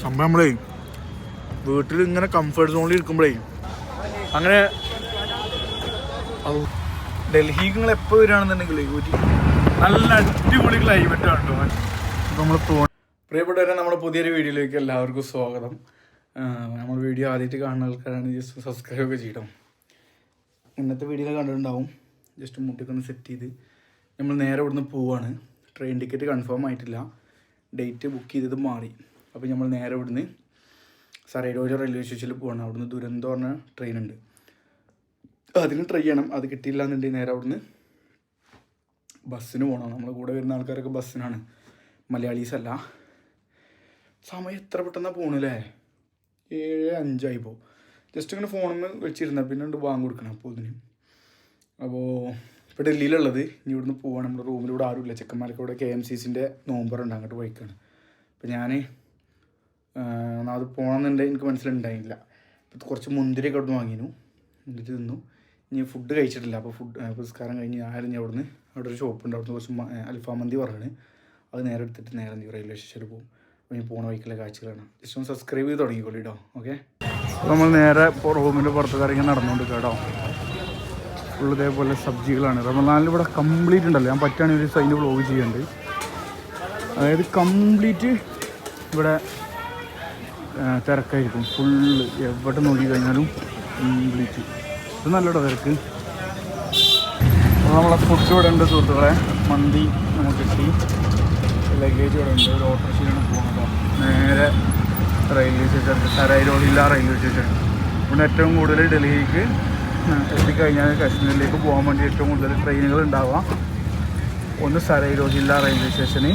സംഭവം നമ്മളേ വീട്ടിൽ ഇങ്ങനെ കംഫർട്ട് സോണിൽ ഇരിക്കുമ്പോഴേ അങ്ങനെ ഡൽഹിക്ക് നിങ്ങൾ എപ്പോൾ വരികയാണെന്നുണ്ടെങ്കിൽ ഒരു നല്ല അടിപൊളി ക്ലൈമറ്റാണ് കേട്ടോ. അപ്പോൾ നമ്മൾ പ്രിയപ്പെട്ടവരെ നമ്മുടെ പുതിയൊരു വീഡിയോയിലേക്ക് എല്ലാവർക്കും സ്വാഗതം. നമ്മൾ വീഡിയോ ആദ്യമായിട്ട് കാണുന്ന ആൾക്കാരാണ് ജസ്റ്റ് സബ്സ്ക്രൈബ് ഒക്കെ ചെയ്യണം. ഇന്നത്തെ വീഡിയോയിൽ കണ്ടിട്ടുണ്ടാവും. ജസ്റ്റ് മുട്ടിക്കൊന്ന് സെറ്റ് ചെയ്ത് നമ്മൾ നേരെ ഇവിടുന്ന് പോവാണ്. ട്രെയിൻ ടിക്കറ്റ് കൺഫേം ആയിട്ടില്ല, ഡേറ്റ് ബുക്ക് ചെയ്തത് മാറി. അപ്പോൾ നമ്മൾ നേരെ ഇവിടുന്ന് സരൈരോജ റെയിൽവേ സ്റ്റേഷനിൽ പോവാണ്. അവിടുന്ന് ദുരന്തം പറഞ്ഞ ട്രെയിൻ ഉണ്ട്, അതിന് ട്രൈ ചെയ്യണം. അത് കിട്ടിയില്ല എന്നുണ്ടെങ്കിൽ നേരെ അവിടുന്ന് ബസ്സിന് പോകണം. നമ്മുടെ കൂടെ വരുന്ന ആൾക്കാരൊക്കെ ബസ്സിനാണ്, മലയാളീസ് അല്ല. സമയം എത്ര പെട്ടെന്നാണ് പോകണല്ലേ, 7:05 ജസ്റ്റ് ഇങ്ങനെ ഫോണിൽ വെച്ചിരുന്ന പിന്നെ ഉണ്ട് ബാങ്ക് കൊടുക്കണം അപ്പോൾ ഇതിന്. അപ്പോൾ ഇപ്പോൾ ഡൽഹിയിലുള്ളത്. ഇനി ഇവിടുന്ന് പോവാണ്. നമ്മുടെ റൂമിലൂടെ ആരുമില്ല, ചെക്കന്മാർക്ക് ഇവിടെ KMCCൻ്റെ നോമ്പറുണ്ട്, അങ്ങോട്ട് പോയിക്കാണ്. അപ്പോൾ ഞാൻ അത് പോകണമെന്നുണ്ടെങ്കിൽ എനിക്ക് മനസ്സിലുണ്ടായില്ല. അപ്പോൾ കുറച്ച് മുന്തിരിയൊക്കെ അവിടുന്ന് വാങ്ങിയിരുന്നു, മുന്തിരി തിന്നു. ഇനി ഫുഡ് കഴിച്ചിട്ടില്ല. അപ്പോൾ പുരസ്കാരം കഴിഞ്ഞ് ഞാൻ അവിടുന്ന് അവിടെ ഒരു ഷോപ്പുണ്ട്, അവിടുന്ന് കുറച്ച് അൽഫാം മന്തി പറഞ്ഞാണ്. അത് നേരെ എടുത്തിട്ട് നേരെ റെയിൽവേ സ്റ്റേഷനിൽ പോകും. അപ്പോൾ ഇനി പോണ വഴിക്കുള്ള കാഴ്ചകളാണ്. ജസ്റ്റ് ഒന്ന് സബ്സ്ക്രൈബ് ചെയ്ത് തുടങ്ങിക്കോളൂ കേട്ടോ. ഓക്കെ, അപ്പോൾ നമ്മൾ നേരെ റൂമിൻ്റെ പുറത്ത് ഇറങ്ങി നടന്നുകൊണ്ട് കേട്ടോ. ഫുൾ ഇതേപോലെ സബ്ജികളാണ്. റമദാനിൽ ഇവിടെ കംപ്ലീറ്റ് ഉണ്ടല്ലോ, ഞാൻ പറ്റുകയാണെങ്കിൽ ഒരു സൈഡ് വ്ലോഗ് ചെയ്യുന്നുണ്ട്. അതായത് കംപ്ലീറ്റ് ഇവിടെ തിരക്കായിരിക്കും, ഫുള്ള് എവിടെ നോക്കി കഴിഞ്ഞാലും കംപ്ലീറ്റ്. ഇത് നല്ലട്ടോ തിരക്ക്. അപ്പോൾ നമ്മളെ ഫുഡ് ഇവിടെ ഉണ്ട് സുഹൃത്തുക്കളെ. മന്തി നമുക്ക് കിട്ടി, ലഗേജ് ഇവിടെ ഉണ്ട്. ഒരു ഓട്ടോറിക്ഷയിലാണ് പോകുന്നത് നേരെ റെയിൽവേ സ്റ്റേഷൻ, സരൈരോജില്ല റെയിൽവേ സ്റ്റേഷൻ. ഇവിടെ ഏറ്റവും കൂടുതൽ ഡൽഹിക്ക് എത്തിക്കഴിഞ്ഞാൽ കാശ്മീരിലേക്ക് പോകാൻ വേണ്ടി ഏറ്റവും കൂടുതൽ ട്രെയിനുകൾ ഉണ്ടാവുക ഒന്ന് സരൈരോജില്ല റെയിൽവേ സ്റ്റേഷന്.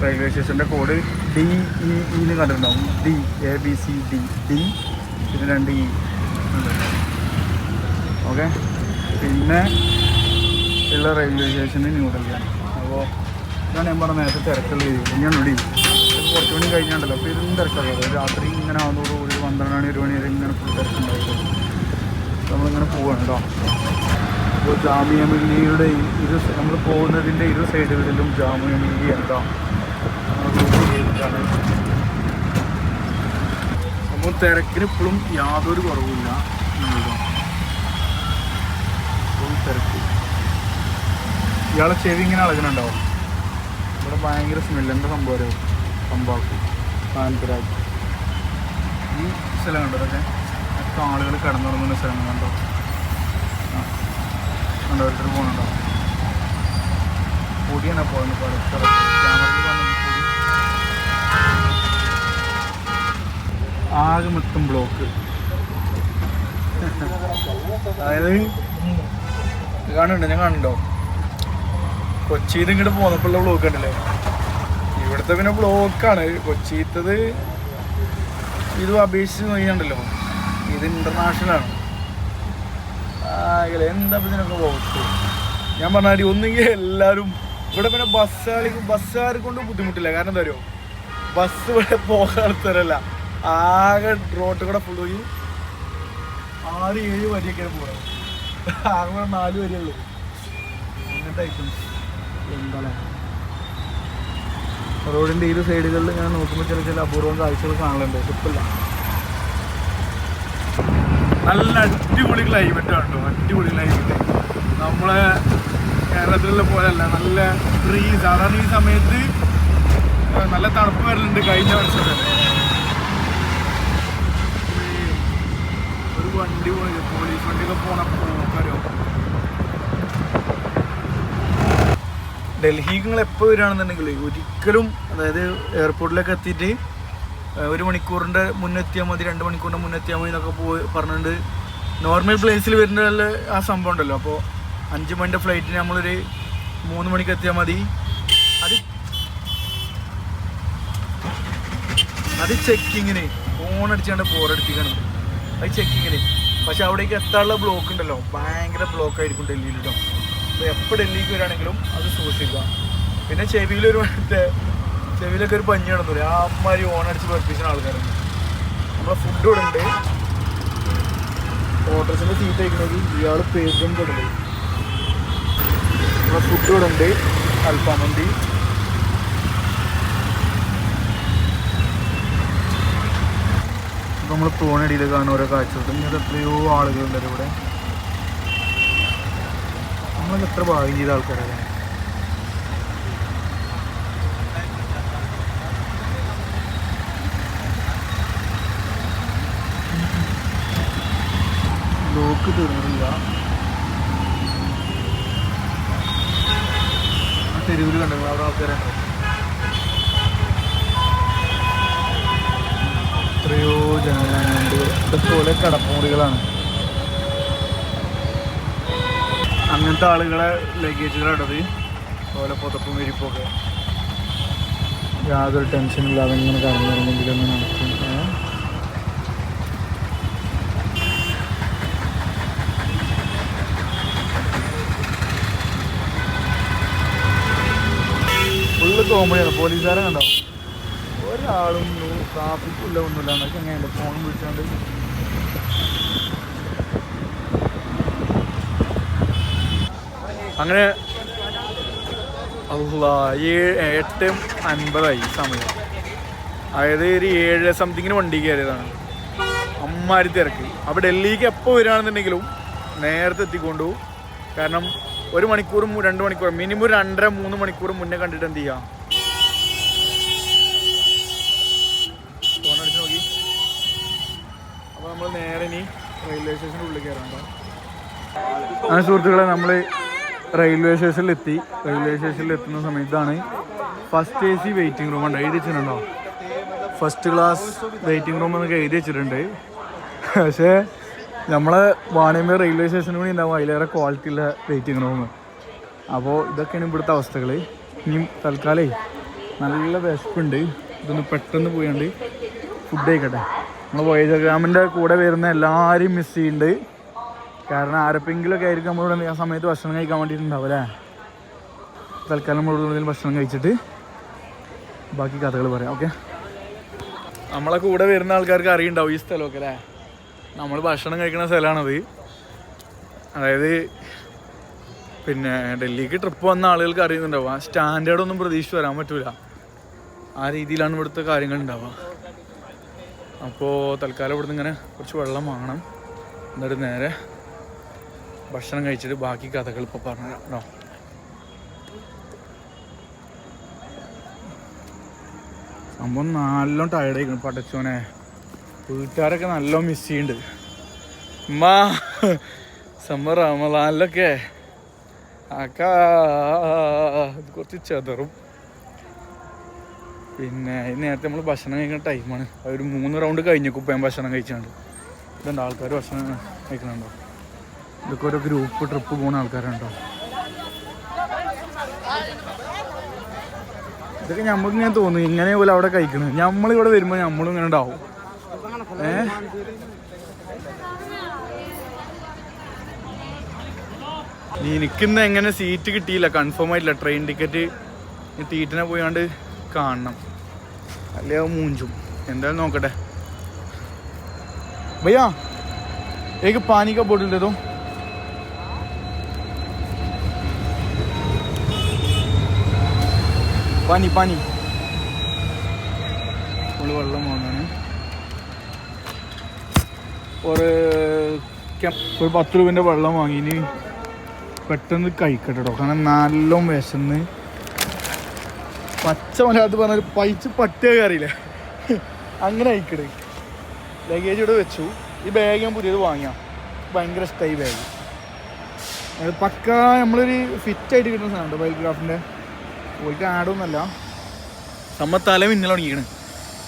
റെയിൽവേ സ്റ്റേഷൻ്റെ കോഡ് DEE കണ്ടിട്ടുണ്ടാവും. DABCD പിന്നെ 2 E. ഓക്കെ, പിന്നെ ഉള്ള റെയിൽവേ സ്റ്റേഷന് ന്യൂഡൽഹിയാണ്. അപ്പോൾ ഇതാണ് ഞാൻ പറഞ്ഞ നേരത്തെ തിരക്കുള്ള ഇനിയാണ് ഇവിടെ. കുറച്ച് മണി കഴിഞ്ഞാണ്ടല്ലോ, അപ്പോൾ ഇതൊന്നും തിരക്കുള്ളത്. രാത്രി ഇങ്ങനെ ആവുന്നതോടുകൂടി 12 മണി 1 മണി വരെ ഇങ്ങനെ ഫുൾ തിരക്കുണ്ടായിരുന്നു. നമ്മളിങ്ങനെ പോവുകയാണ് കേട്ടോ. അപ്പോൾ ജാമിയ മില്ലിയുടെ നമ്മൾ പോകുന്നതിൻ്റെ ഇരു സൈഡുകളിലും ജാമിയ മില്ലി കേട്ടോ. അപ്പോൾ തിരക്കിന് ഇപ്പോഴും യാതൊരു കുറവില്ല. തിരക്ക് ഇയാളെ ചെവി ഇങ്ങനെ അളകുന്നുണ്ടാവും. ഇവിടെ ഭയങ്കര സ്മെല്ല്. എന്താ സംഭവം സംഭവം താല്പര്യമായിട്ട് ഈ സ്ഥലം കണ്ടോ, അതൊക്കെ ഒക്കെ ആളുകൾ കിടന്നുറങ്ങുന്ന സ്ഥലങ്ങൾ കണ്ടോ. കണ്ടോ ഓരോരുത്തർ പോകുന്നുണ്ടോ. പൊടിയാണ് പോകുന്നത്. ക്യാമറയിൽ വന്ന ആകെ മൊത്തം ബ്ലോക്ക്. അതായത് കാണുന്നുണ്ടോ, ഞാൻ കാണുന്നുണ്ടോ കൊച്ചിയിൽ നിന്ന് ഇങ്ങോട്ട് പോന്നപ്പോഴുള്ള ബ്ലോക്ക് ഉണ്ടല്ലേ. ഇവിടുത്തെ പിന്നെ ബ്ലോക്കാണ്. കൊച്ചിയിലത്തത് ഇത് അപേക്ഷിച്ച് നോക്കിയിട്ടുണ്ടല്ലോ, ഇത് ഇൻ്റർനാഷണലാണ്. എന്താ ഇതിനൊക്കെ ബ്ലോക്ക്. ഞാൻ പറഞ്ഞാൽ ഒന്നുകിൽ എല്ലാവരും ഇവിടെ പിന്നെ ബസ്സുകാരെ കൊണ്ട് ബുദ്ധിമുട്ടില്ല. കാരണം എന്താ പറയുക, ബസ് ഇവിടെ പോകാത്തവരല്ല. ആകെ റോഡ് കൂടെ ഫുൾ പോയി 6-7 വരിയൊക്കെയാണ് പോകുന്നത്. ആകെ 4 വരിയുള്ളൂ. അങ്ങനത്തെ ഐറ്റംസ് എന്താ റോഡിൻ്റെ ഇരു സൈഡുകളിൽ ഞാൻ നോക്കുമ്പോൾ ചില അപൂർവം കാഴ്ചകൾ കാണലുണ്ട്. ഇപ്പില്ല, നല്ല അടിപൊളി ക്ലൈമറ്റാണ് കേട്ടോ. അടിപൊളി ക്ലൈമറ്റ്. നമ്മളെ കേരളത്തിലുള്ള പോലെയല്ല, നല്ല ട്രീസ്. സാധാരണ ഈ സമയത്ത് നല്ല തണുപ്പ് വരലുണ്ട്. കഴിഞ്ഞ വർഷം തന്നെ ഒരു വണ്ടി പോയി, പോലീസ് വണ്ടിയൊക്കെ പോണോ. ഡൽഹിക്ക് നിങ്ങൾ എപ്പോൾ വരികയാണെന്നുണ്ടെങ്കിൽ ഒരിക്കലും, അതായത് എയർപോർട്ടിലൊക്കെ എത്തിയിട്ട് 1 മണിക്കൂറിൻ്റെ മുന്നെത്തിയാൽ മതി, 2 മണിക്കൂറിൻ്റെ മുന്നെത്തിയാൽ മതി എന്നൊക്കെ പറഞ്ഞിട്ടുണ്ട്. നോർമൽ പ്ലേസിൽ വരുന്ന ആ സംഭവം ഉണ്ടല്ലോ. അപ്പോൾ 5 മണിൻ്റെ ഫ്ലൈറ്റിന് നമ്മളൊരു 3 മണിക്ക് എത്തിയാൽ മതി. അത് ചെക്കിങ്ങിന് ഫോണടിച്ചാണ്ട് ബോറടിപ്പിക്കണം. അത് ചെക്കിങ്ങിന്. പക്ഷെ അവിടേക്ക് എത്താനുള്ള ബ്ലോക്ക് ഉണ്ടല്ലോ, ഭയങ്കര ബ്ലോക്കായിരിക്കും ഡൽഹിയിൽ കേട്ടോ. അപ്പോൾ എപ്പോൾ ഡൽഹിക്ക് വരികയാണെങ്കിലും അത് സൂക്ഷിക്കുക. പിന്നെ ചെവിയിലൊക്കെ ഒരു പഞ്ഞി കിടന്നില്ല, ആ അമ്മമാരി ഓണടിച്ച് പഠിപ്പിച്ച ആൾക്കാരുണ്ട്. നമ്മളെ ഫുഡ് ഇവിടെ ഉണ്ട്. ഓട്ടോസിൻ്റെ സീറ്റ് അയക്കുന്നത് ഇയാൾ പേരും കൊടുണ്ട്. നമ്മളെ ഫുഡ് ഇവിടെ ഉണ്ട്, അൽഫാം മന്തി. ഇപ്പോൾ നമ്മൾ പോകുന്നടിയിൽ കാണുന്ന ഓരോ കാഴ്ചകൾ. ഇങ്ങനത്തെ എത്രയോ ആളുകളുണ്ടല്ലോ ഇവിടെ. നമ്മളൊക്കെ എത്ര ഭാഗ്യം ചെയ്ത ആൾക്കാരല്ലേ. ലോക്ക് തീർന്നില്ല. ആ തെരുവിൽ കണ്ടു അവിടെ ആൾക്കാരുണ്ടോ. എത്രയോ ജനങ്ങളുണ്ട്. ഇതൊക്കെ ഓരോ കടപ്പുമുറികളാണ്. അങ്ങനത്തെ ആളുകളെ ലഗേജുകളാണത്. ഓരോ പുതപ്പും വിരിപ്പൊക്കെ യാതൊരു ടെൻഷനില്ലാതെ ഇങ്ങനെ കടന്നിറങ്ങെങ്കിലൊന്നും നടക്കും. ഫുള്ള് കോമഡിയാണ്. പോലീസുകാരെ കണ്ടോ, ഒരാളും ട്രാഫിക്കില്ല ഒന്നുമില്ല. എന്നൊക്കെ എങ്ങനെയല്ല ഫോണും വിളിച്ചാണ്ട്. അങ്ങനെ 8:50 സമയം. അതായത് ഒരു 7 സംതിങ്ങിന് വണ്ടി കയറിയതാണ്. അമ്മാരി തിരക്ക്. അപ്പോൾ ഡൽഹിക്ക് എപ്പോൾ വരികയാണെന്നുണ്ടെങ്കിലും നേരത്തെ എത്തിക്കൊണ്ടു. കാരണം 1 മണിക്കൂറും 2 മണിക്കൂറും മിനിമം 2.5-3 മണിക്കൂർ മുന്നേ കണ്ടിട്ട് എന്ത് ചെയ്യാം. ഫോണടിച്ച് നോക്കി. അപ്പോൾ നമ്മൾ നേരെ ഇനി റെയിൽവേ സ്റ്റേഷൻ്റെ ഉള്ളിൽ കയറാണ്ടോ. അങ്ങനെ സുഹൃത്തുക്കളെ, നമ്മൾ റെയിൽവേ സ്റ്റേഷനിലെത്തി. റെയിൽവേ സ്റ്റേഷനിൽ എത്തുന്ന സമയത്താണ് ഫസ്റ്റ് AC വെയിറ്റിംഗ് റൂം ഉണ്ട്. എഴുതി വെച്ചിട്ടുണ്ടോ, ഫസ്റ്റ് ക്ലാസ് വെയിറ്റിംഗ് റൂം എന്നൊക്കെ എഴുതി വെച്ചിട്ടുണ്ട്. പക്ഷേ നമ്മളെ വാണിയമ്പലം റെയിൽവേ സ്റ്റേഷനും കൂടി ഉണ്ടാവും അതിലേറെ ക്വാളിറ്റി ഉള്ള വെയിറ്റിംഗ് റൂം. അപ്പോൾ ഇതൊക്കെയാണ് ഇവിടുത്തെ അവസ്ഥകൾ. ഇനിയും തൽക്കാലേ നല്ല വിശപ്പുണ്ട്. ഇതൊന്ന് പെട്ടെന്ന് പോയാണ്ട് ഫുഡ് കഴിക്കട്ടെ. നമ്മൾ വോയേജർ ഗ്രാമിൻ്റെ കൂടെ വരുന്ന എല്ലാവരെയും മിസ് ചെയ്യുന്നുണ്ട്. കാരണം ആരെപ്പെങ്കിലൊക്കെ ആയിരിക്കും നമ്മളിവിടെ ആ സമയത്ത് ഭക്ഷണം കഴിക്കാൻ വേണ്ടിയിട്ടുണ്ടാവും അല്ലേ. തൽക്കാലം നമ്മളിവിടെ ഭക്ഷണം കഴിച്ചിട്ട് ബാക്കി കഥകൾ പറയാം. ഓക്കെ, നമ്മളെ കൂടെ വരുന്ന ആൾക്കാർക്ക് അറിയുണ്ടാവും ഈ സ്ഥലമൊക്കെ അല്ലേ. നമ്മൾ ഭക്ഷണം കഴിക്കുന്ന സ്ഥലമാണത്. അതായത് പിന്നെ ഡൽഹിക്ക് ട്രിപ്പ് വന്ന ആളുകൾക്ക് അറിയുന്നുണ്ടാവും. ആ സ്റ്റാൻഡേർഡൊന്നും പ്രതീക്ഷിച്ച് വരാൻ പറ്റില്ല. ആ രീതിയിലാണ് ഇവിടുത്തെ കാര്യങ്ങൾ ഉണ്ടാവുക. അപ്പോൾ തൽക്കാലം ഇവിടുന്ന് ഇങ്ങനെ കുറച്ച് വെള്ളം വാങ്ങണം. എന്നിട്ട് നേരെ ഭക്ഷണം കഴിച്ചിട്ട് ബാക്കി കഥകൾ ഇപ്പോൾ പറഞ്ഞുതരാം കേട്ടോ. സംഭവം നല്ലോണം ടയർഡായിരിക്കണം. പടച്ചോനെ, വീട്ടുകാരൊക്കെ നല്ലോണം മിസ് ചെയ്യുന്നുണ്ട്. ഉമ്മാ സമ്മർ റമളാനിലൊക്കെ കുറച്ച് ചെതറും. പിന്നെ നേരത്തെ നമ്മൾ ഭക്ഷണം കഴിക്കുന്ന ടൈമാണ്. ഒരു 3 റൗണ്ട് കഴിഞ്ഞേക്കും ഇപ്പം ഞാൻ ഭക്ഷണം കഴിച്ചാണ്ട്. ഇതുണ്ട് ആൾക്കാർ ഭക്ഷണം കഴിക്കണുണ്ടോ. ഇതൊക്കെ ഓരോ ഗ്രൂപ്പ് ട്രിപ്പ് പോകുന്ന ആൾക്കാരുണ്ടോ. ഇതൊക്കെ നമുക്ക് ഇങ്ങനെ തോന്നുന്നു ഇങ്ങനെ പോലെ അവിടെ കഴിക്കുന്നത്. നമ്മളിവിടെ വരുമ്പോൾ നമ്മളും ഇങ്ങനെ ഉണ്ടാവും. എനിക്കിന്ന് എങ്ങനെ സീറ്റ് കിട്ടിയില്ല, കൺഫേം ആയിട്ടില്ല. ട്രെയിൻ ടിക്കറ്റ് തീറ്റിനെ പോയാണ്ട് കാണണം, അല്ലേ മൂഞ്ചും. എന്തായാലും നോക്കട്ടെ. भैया एक पानी का बोतल दे दो. पानी पानी വെള്ളം വാങ്ങാണ്. ഒരു 10 രൂപേൻ്റെ വെള്ളം വാങ്ങിന് പെട്ടെന്ന് കഴിക്കട്ടെ കേട്ടോ. കാരണം നല്ല വിശന്ന് പച്ച മലയാളത്തിൽ പറഞ്ഞൊരു പൈച്ച് പട്ടിയ കയറിയില്ലേ, അങ്ങനെ കഴിക്കട്ടെ. ലഗേജ് ഇവിടെ വെച്ചു. ഈ ബാഗ് ഞാൻ പുതിയത് വാങ്ങിയാൽ ഭയങ്കര ഇഷ്ടമായി ബാഗ്. അത് പക്ക നമ്മളൊരു ഫിറ്റായിട്ട് കിട്ടുന്ന സാധനം ബയോഗ്രാഫിൻ്റെ. പോയിട്ട് ആഡൊന്നുമല്ല, തല മിന്നൽ തുടങ്ങിയാണ്.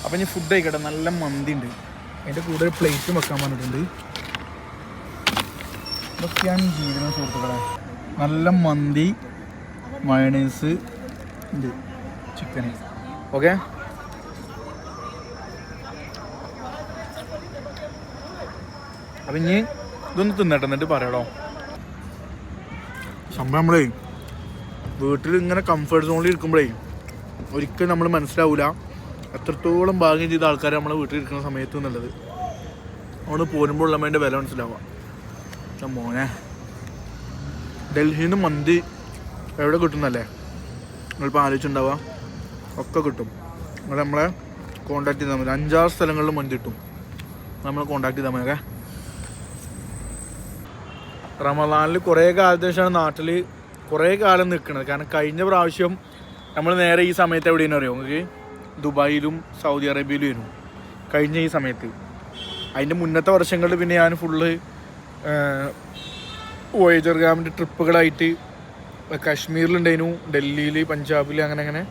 അപ്പം ഞാൻ ഫുഡ് കഴിക്കട്ടെ. നല്ല മന്തി ഉണ്ട്, അതിൻ്റെ കൂടെ ഒരു പ്ലേറ്റും വെക്കാൻ പറഞ്ഞിട്ടുണ്ട്. ഇതൊക്കെയാണ് ജീവിതം സുഹൃത്തുക്കളെ. നല്ല മന്തി, മയണൈസ് ഉണ്ട്, ചിക്കൻ. ഓക്കെ, അപ്പം ഇനി ഇതൊന്ന് തിന്നട്ടെ എന്നിട്ട് പറയാടോ. സംഭവം നമ്മളേ വീട്ടിൽ ഇങ്ങനെ കംഫർട്ട് സോണിൽ ഇരിക്കുമ്പോഴേ ഒരിക്കലും നമ്മൾ മനസ്സിലാവില്ല എത്രത്തോളം ഭാഗ്യം ചെയ്ത ആൾക്കാർ നമ്മളെ വീട്ടിൽ ഇരിക്കുന്ന സമയത്ത് എന്നുള്ളത്. അവിടെ പോരുമ്പോൾ ഉള്ള അതിൻ്റെ വില മനസ്സിലാവുക. മോനെ, ഡൽഹിയിൽ നിന്ന് മന്തി എവിടെ കിട്ടുന്നല്ലേ നിങ്ങളിപ്പോൾ ആലോചിച്ചുണ്ടാവുക. ഒക്കെ കിട്ടും. നിങ്ങൾ നമ്മളെ കോൺടാക്ട് ചെയ്താൽ മതി. 5-6 സ്ഥലങ്ങളിൽ മന്തി കിട്ടും. നമ്മൾ കോണ്ടാക്ട് ചെയ്താൽ മതി. ഓക്കെ. റമദാനിൽ കുറേ കാലത്തിന് ശേഷമാണ് നാട്ടിൽ കുറേ കാലം നിൽക്കുന്നത്. കാരണം കഴിഞ്ഞ പ്രാവശ്യം നമ്മൾ നേരെ ഈ സമയത്ത് എവിടെയെന്ന് അറിയോ നിങ്ങൾക്ക്? ദുബായിലും സൗദി അറേബ്യയിലും ആയിരുന്നു കഴിഞ്ഞ ഈ സമയത്ത്. അതിൻ്റെ മുന്നത്തെ വർഷങ്ങളിൽ പിന്നെ ഞാൻ ഫുള്ള് വോയേജർ ക്യാമ്പിൻ്റെ ട്രിപ്പുകളായിട്ട് കാശ്മീരിലുണ്ടായിരുന്നു, ഡൽഹിയിൽ, പഞ്ചാബിൽ, അങ്ങനെ.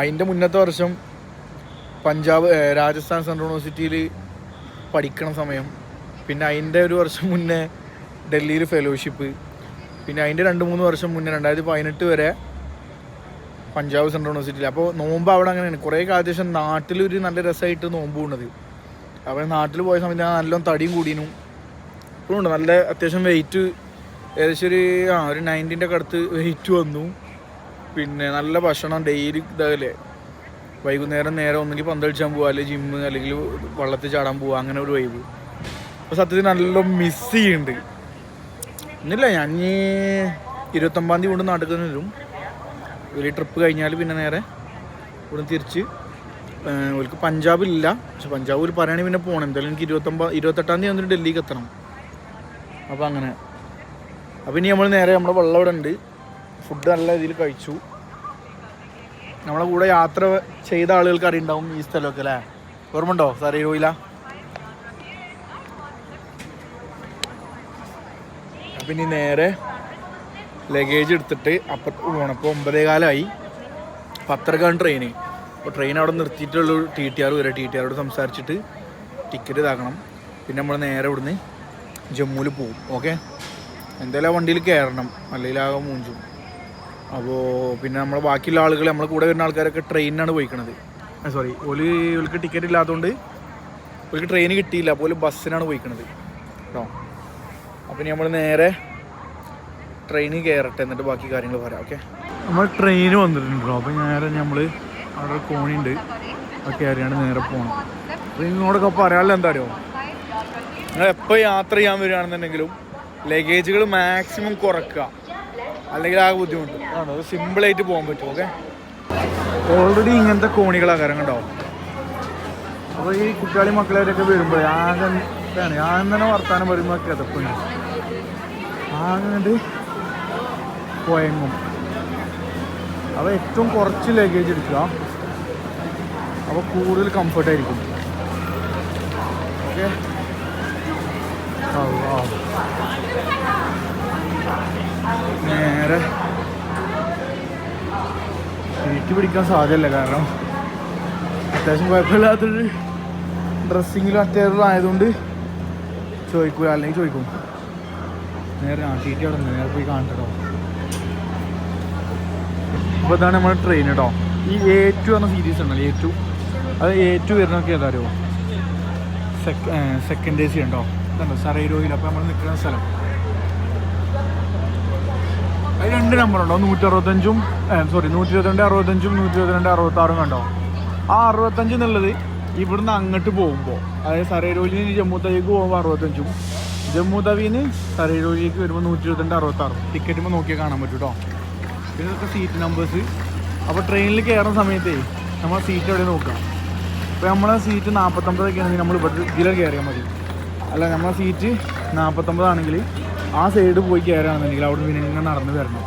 അതിൻ്റെ മുന്നത്തെ വർഷം രാജസ്ഥാൻ സെൻട്രൽ യൂണിവേഴ്സിറ്റിയിൽ പഠിക്കണ സമയം. പിന്നെ അതിൻ്റെ ഒരു വർഷം മുന്നേ ഡൽഹിയിൽ ഫെലോഷിപ്പ്. പിന്നെ അതിൻ്റെ 2-3 വർഷം മുന്നേ 2018 വരെ പഞ്ചാബ് സെൻട്രൽ യൂണിവേഴ്സിറ്റിയിൽ. അപ്പോൾ നോമ്പ് അവിടെ അങ്ങനെയാണ്. കുറേ കാലത്തിന് ശേഷം നാട്ടിലൊരു നല്ല രസമായിട്ട് നോമ്പ് പോകുന്നത്. അപ്പോൾ നാട്ടിൽ പോയ സമയത്ത് ഞാൻ നല്ലോണം തടിയും കൂടിയും ഇപ്പോഴും ഉണ്ട്. നല്ല അത്യാവശ്യം വെയിറ്റ് ഏകദേശം ഒരു 90ൻ്റെ ഒക്കെ അടുത്ത് വെയിറ്റ് വന്നു. പിന്നെ നല്ല ഭക്ഷണം ഡെയിലി ഇതാകല്ലേ. വൈകുന്നേരം ഒന്നെങ്കിൽ പന്ത് കളിച്ചാൻ പോവുക, അല്ലെങ്കിൽ ജിമ്മ്, അല്ലെങ്കിൽ വള്ളത്തിൽ ചാടാൻ പോവുക, അങ്ങനെ ഒരു വൈബ്. അപ്പോൾ സത്യത്തിൽ നല്ല മിസ് ചെയ്യുന്നുണ്ട്. ഒന്നുമില്ല, ഞാൻ 29 തീയതി കൊണ്ട് നാട്ടിൽ തന്നെ വരും. വലിയ ട്രിപ്പ് കഴിഞ്ഞാൽ പിന്നെ നേരെ ഇവിടെ തിരിച്ച് അവർക്ക് പഞ്ചാബിലില്ല. പക്ഷെ പഞ്ചാബിൽ പറയുകയാണെങ്കിൽ പിന്നെ പോകണം. എന്തായാലും എനിക്ക് 28-ാം തീയതി വന്നിട്ട് ഡൽഹിക്ക് എത്തണം. അപ്പോൾ അങ്ങനെ. അപ്പോൾ ഇനി നമ്മൾ നേരെ നമ്മുടെ വെള്ളം ഇവിടെ ഉണ്ട്. ഫുഡ് നല്ല രീതിയിൽ കഴിച്ചു. നമ്മളെ കൂടെ യാത്ര ചെയ്ത ആളുകൾക്ക് അറിയുണ്ടാവും ഈ സ്ഥലമൊക്കെ അല്ലേ? ഓർമ്മയുണ്ടോ? സരയൂരില. അപ്പം ഇനി നേരെ ലഗേജ് എടുത്തിട്ട് അപ്പുറത്ത് പോകണം. അപ്പോൾ 9:15 10:30 ട്രെയിന്. അപ്പോൾ ട്രെയിൻ അവിടെ നിർത്തിയിട്ടുള്ള TTR വരെ. TTRോട് സംസാരിച്ചിട്ട് ടിക്കറ്റ് ഇതാക്കണം. പിന്നെ നമ്മൾ നേരെ ഇവിടുന്ന് ജമ്മുവിൽ പോവും. ഓക്കെ. എന്തായാലും ആ വണ്ടിയിൽ കയറണം, അല്ലെങ്കിൽ ആകെ മൂഞ്ചും. അപ്പോൾ പിന്നെ നമ്മളെ ബാക്കിയുള്ള ആളുകൾ, നമ്മളെ കൂടെ വരുന്ന ആൾക്കാരൊക്കെ ട്രെയിനിനാണ് പോയിക്കണത്. സോറി, ഓൾക്ക് ടിക്കറ്റ് ഇല്ലാത്തതുകൊണ്ട് ഓൾക്ക് ട്രെയിൻ കിട്ടിയില്ല. അപ്പോൾ ബസ്സിനാണ് പോയിക്കണത് കേട്ടോ. അപ്പം നമ്മൾ നേരെ ട്രെയിനിൽ കയറട്ടെ, എന്നിട്ട് ബാക്കി കാര്യങ്ങൾ പറയാം. ഓക്കെ. നമ്മൾ ട്രെയിൻ വന്നിട്ടുണ്ടോ? അപ്പോൾ നേരെ നമ്മൾ അവിടെ ഒരു കോണിയുണ്ട്, അത് കയറിയാണ് നേരെ പോകണം. അപ്പോൾ നിങ്ങളോടൊക്കെ പറയാനുള്ള എന്താ അറിയോ, നിങ്ങൾ എപ്പോൾ യാത്ര ചെയ്യാൻ വരികയാണെന്നുണ്ടെങ്കിലും ലഗേജുകൾ മാക്സിമം കുറയ്ക്കുക, അല്ലെങ്കിൽ ആ ബുദ്ധിമുട്ട് ആണോ. അത് സിമ്പിളായിട്ട് പോകാൻ പറ്റും. ഓക്കെ. ഓൾറെഡി ഇങ്ങനത്തെ കോണികളാണ് കരം കണ്ടോ. അപ്പോൾ ഈ കുട്ടികളി മക്കളായിട്ടൊക്കെ വരുമ്പോൾ ഞാൻ തന്നെ വർത്താനം വരുമ്പോൾ കിതപ്പുണ്ട്, അങ്ങോട്ട് കുഴങ്ങും. അപ്പോൾ ഏറ്റവും കുറച്ച് ലഗേജ് എടുക്കുക, അപ്പോൾ കൂടുതൽ കംഫർട്ടായിരിക്കും. ഓക്കെ. നേരെ സീറ്റ് പിടിക്കാൻ സാധ്യമല്ല, കാരണം അത്യാവശ്യം കുഴപ്പമില്ലാത്തൊരു ഡ്രസ്സിങ്ങിലും അത്യാവശ്യം ആയതുകൊണ്ട് ചോദിക്കൂല, അല്ലെങ്കിൽ ചോദിക്കും. നേരെ സീറ്റ് അവിടെ നിന്ന് നേരെ പോയി കാണട്ടോ. അപ്പോൾ ഇതാണ് നമ്മുടെ ട്രെയിൻ കേട്ടോ. ഈ A2 പറഞ്ഞ സീരീസ് ഉണ്ടല്ലോ, A2. അത് A2 വരുന്നൊക്കെ ഏതാ അറിയോ? സെക്കൻഡ് AC ഉണ്ടോ? ഇതുണ്ടോ സരയൂരിൽ. അപ്പോൾ നമ്മൾ നിൽക്കുന്ന സ്ഥലം അത് 2 നമ്പറുണ്ടോ, 165 122 65 122 66 കണ്ടോ. ആ 65 എന്നുള്ളത് ഇവിടുന്ന് അങ്ങോട്ട് പോകുമ്പോൾ, അതായത് സരയൂരിൽ നിന്ന് ജമ്മു തവിക്ക് പോകുമ്പോൾ 65, ജമ്മു തവിന്ന് സരയൂരിലേക്ക് വരുമ്പോൾ 122 66. ടിക്കറ്റുമ്പോൾ നോക്കിയാൽ കാണാൻ പറ്റും കേട്ടോ. പിന്നെ ഇതൊക്കെ സീറ്റ് നമ്പേഴ്സ്. അപ്പോൾ ട്രെയിനിൽ കയറുന്ന സമയത്തേ നമ്മൾ സീറ്റ് എവിടെ നോക്കാം. അപ്പോൾ നമ്മളെ സീറ്റ് 49 ആണെങ്കിൽ നമ്മൾ ഇതിലെ കയറിയാൽ മതി. അല്ല, നമ്മളെ സീറ്റ് 49 ആണെങ്കിൽ ആ സൈഡ് പോയി കയറുകയാണെന്നുണ്ടെങ്കിൽ അവിടെ പിന്നെ ഇങ്ങനെ നടന്ന് വരണം.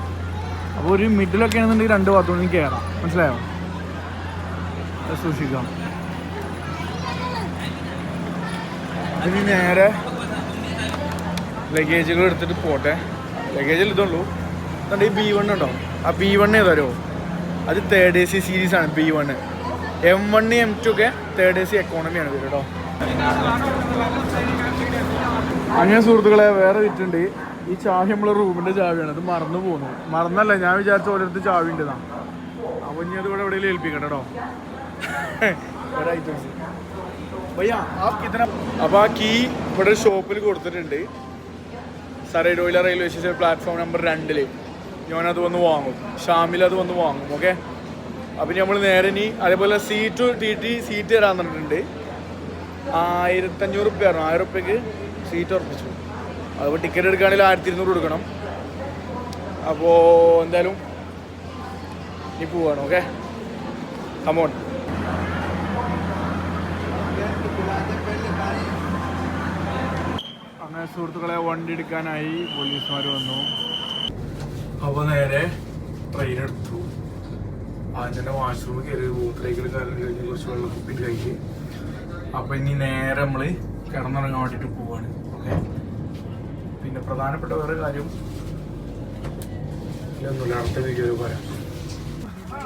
അപ്പോൾ ഒരു മിഡിലൊക്കെ ആണെന്നുണ്ടെങ്കിൽ 2 ഭാഗത്തുനിന്ന് കയറാം. മനസ്സിലായോ? സൂക്ഷിക്കാം. ഇനി നേരെ ലഗേജുകൾ എടുത്തിട്ട് പോട്ടെ. ലഗേജിൽ ഇതുള്ളൂ. അതുകൊണ്ട് ഈ B1 ഉണ്ടോ, ആ B1 ഏതാരോ അത് 3rd AC സീരീസാണ്. B1 M1 M2 ഒക്കെ 3rd AC എക്കോണമിയാണ് വരും കേട്ടോ. അങ്ങനെ സുഹൃത്തുക്കളെ, വേറെ വിറ്റുണ്ട്. ഈ ചാവി നമ്മളെ റൂമിൻ്റെ ചാവിയാണ്. അത് മറന്നു പോകുന്നു. മറന്നല്ല, ഞാൻ വിചാരിച്ച ഓരോരുത്തർ ചാവി ഉണ്ടെന്നാണ്. അപ്പോൾ ഇനി അത് ഇവിടെ എവിടെയെങ്കിലും ഏൽപ്പിക്കട്ടെ കേട്ടോ. വേറെ ഐറ്റംസ് ഭയ്യ ആ കിതന. അപ്പോൾ ആ കീ ഇവിടെ ഒരു ഷോപ്പിൽ കൊടുത്തിട്ടുണ്ട്. സരയൂരില റെയിൽവേ സ്റ്റേഷൻ പ്ലാറ്റ്ഫോം നമ്പർ 2. ഞാനത് വന്ന് വാങ്ങും, ഷാമിൽ അത് വന്ന് വാങ്ങും. ഓക്കെ. അപ്പം നമ്മൾ നേരെ ഇനി അതേപോലെ TT സീറ്റ് തരാൻ പറഞ്ഞിട്ടുണ്ട്. 1500 റുപ്യ 1000 റുപ്യക്ക് സീറ്റ് ഉറപ്പിച്ചു. അതുപോലെ ടിക്കറ്റ് എടുക്കുകയാണെങ്കിൽ 1200 കൊടുക്കണം. അപ്പോൾ എന്തായാലും ഇനി പോവാണ്. ഓക്കെ. കമോൺ. സുഹൃത്തുക്കളെ വണ്ടി എടുക്കാനായി പോലീസുമാർ വന്നു. അപ്പോൾ നേരെ ട്രെയിൻ എടുത്തു. ആദ്യം തന്നെ വാഷ്റൂമിൽ കയറി മൂത്രയ്ക്കൽ കാരണം കഴിഞ്ഞ് കുറച്ച് വെള്ളം കുപ്പിയിൽ കഴിക്കുക. അപ്പോൾ ഇനി നേരെ നമ്മൾ കിടന്നിറങ്ങാൻ വേണ്ടിയിട്ട് പോവാണ്. ഓക്കെ, പിന്നെ പ്രധാനപ്പെട്ട വേറെ കാര്യം ഇതൊന്നുമില്ല, അടുത്ത വീഡിയോയിൽ പറയാം.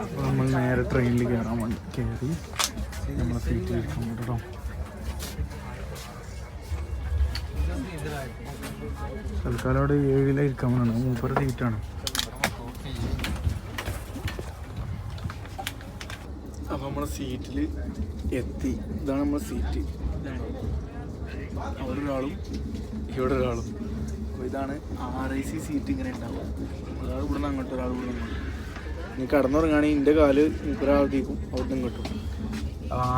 അപ്പോൾ നമ്മൾ നേരെ ട്രെയിനിൽ കയറാൻ വേണ്ടി കയറി നമ്മളെ സീറ്റിൽ ഇരിക്കാൻ കേട്ടോ. തൽക്കാലം അവിടെ 7-ലായിരിക്കാൻ വേണം, 30 സീറ്റാണ്. അപ്പോൾ നമ്മളെ സീറ്റിൽ എത്തി. ഇതാണ് നമ്മളെ സീറ്റ്. അവിടെ ഒരാളും ഇവിടെ ഒരാളും. അപ്പോൾ ഇതാണ് RIC സീറ്റ്. ഇങ്ങനെ ഉണ്ടാവും. ഒരാൾ ഇവിടെ നിന്ന് അങ്ങോട്ട്, ഒരാൾ ഇവിടെ നിന്ന്. ഇനി കടന്നുറങ്ങുകയാണെങ്കിൽ എൻ്റെ കാല് ഒരാളത്തേക്കും അവിടെ നിന്ന് കിട്ടും.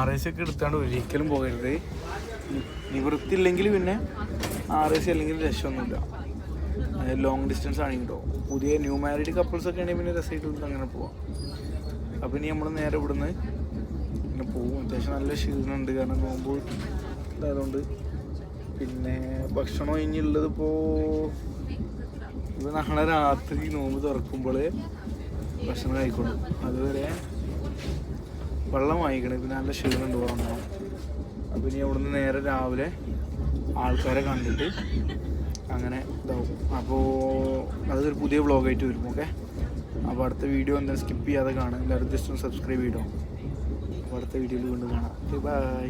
RIC ഒക്കെ എടുത്താണ്ട് ഒരിക്കലും പോകരുത്. നിവൃത്തിയില്ലെങ്കിൽ പിന്നെ RIC അല്ലെങ്കിൽ രക്ഷമൊന്നുമില്ല. ലോങ് ഡിസ്റ്റൻസ് ആണെങ്കിൽ കേട്ടോ. പുതിയ ന്യൂ മാരീഡ് കപ്പിൾസൊക്കെ ആണെങ്കിൽ പിന്നെ രസമായിട്ട് അങ്ങനെ പോവാം. അപ്പം ഇനി നമ്മൾ നേരെ ഇവിടുന്ന് പിന്നെ പോകും. അത്യാവശ്യം നല്ല ക്ഷീണമുണ്ട്, കാരണം നോമ്പ് ഇതായതുകൊണ്ട്. പിന്നെ ഭക്ഷണം കഴിഞ്ഞുള്ളത് ഇപ്പോൾ നാളെ രാത്രി നോമ്പ് തുറക്കുമ്പോൾ ഭക്ഷണം കഴിക്കുള്ളൂ. അതുവരെ വെള്ളം വാങ്ങിക്കണം. പിന്നെ നല്ല ക്ഷീണമുണ്ട് പോകണം. അപ്പോൾ ഇനി അവിടുന്ന് നേരെ രാവിലെ ആൾക്കാരെ കണ്ടിട്ട് അങ്ങനെ ഇതാവും. അപ്പോൾ അതൊരു പുതിയ വ്ളോഗായിട്ട് വരും. ഓക്കെ, അപ്പോൾ അടുത്ത വീഡിയോ എന്തായാലും സ്കിപ്പ് ചെയ്യാതെ കാണാം. എല്ലാവരും ജസ്റ്റ് ഒന്ന് സബ്സ്ക്രൈബ് ചെയ്തോ. അപ്പോൾ അടുത്ത വീഡിയോയിൽ വീണ്ടും കാണാം. ബൈ.